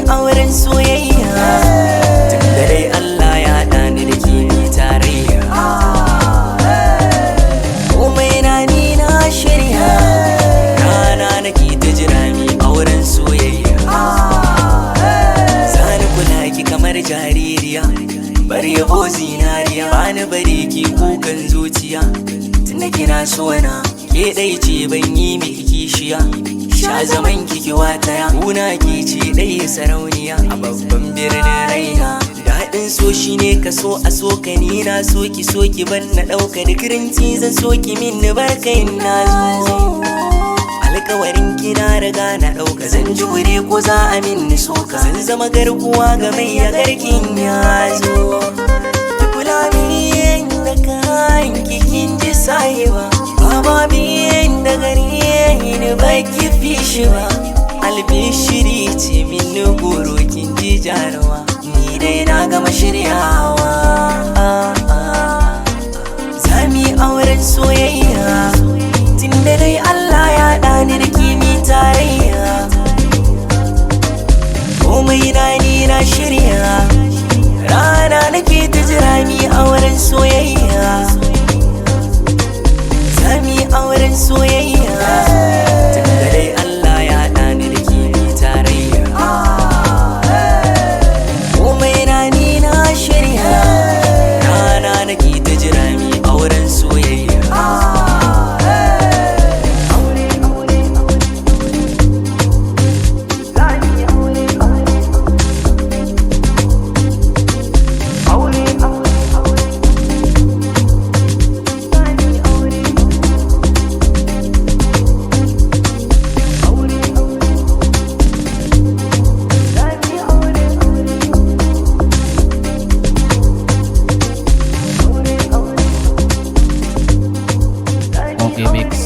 auren soyayya tun da dai Allah ya haɗa ni da ke ni tarayya. Komai na ni na shirya, rana nake ta jira mi auren soyayya. Zani kula ki kamar jaririya, bar yabo zinariya, bani bari ki kukan zuciya. Tunda kina so na ke ɗai ce ban yi miki kishiya, sha zaman kiki wataya, kuna ke ce ɗaya sarauniya a babban birnin raina. Daɗin so shi ne ka so a so ka, ni na so ki ban na ɗauka da kirinci zan so ki min ni barkai na zo. Alkawarin kina riga na ɗauka, zan ji gure ko za a min ni soka, zan zama garkuwa ga mai ya garkin ya zo. Ki kula min da kayan kikin ji sayewa, baba biyan da gari ni baki fi shi ba. Albishiri ce min goro kin ji jarawa, ni dai na gama shiryawa. Zami auren soyayya tun da dai Allah ya ɗani da kimi tarayya. Komai na ni na shirya, rana nake ta jira mi auren soyayya. Zami auren soyayya tun da dai Allah ya ɗani da kimi tarayya. Komai na ni na shirya, rana nake ta jira mi auren soyayya. Okay, mix.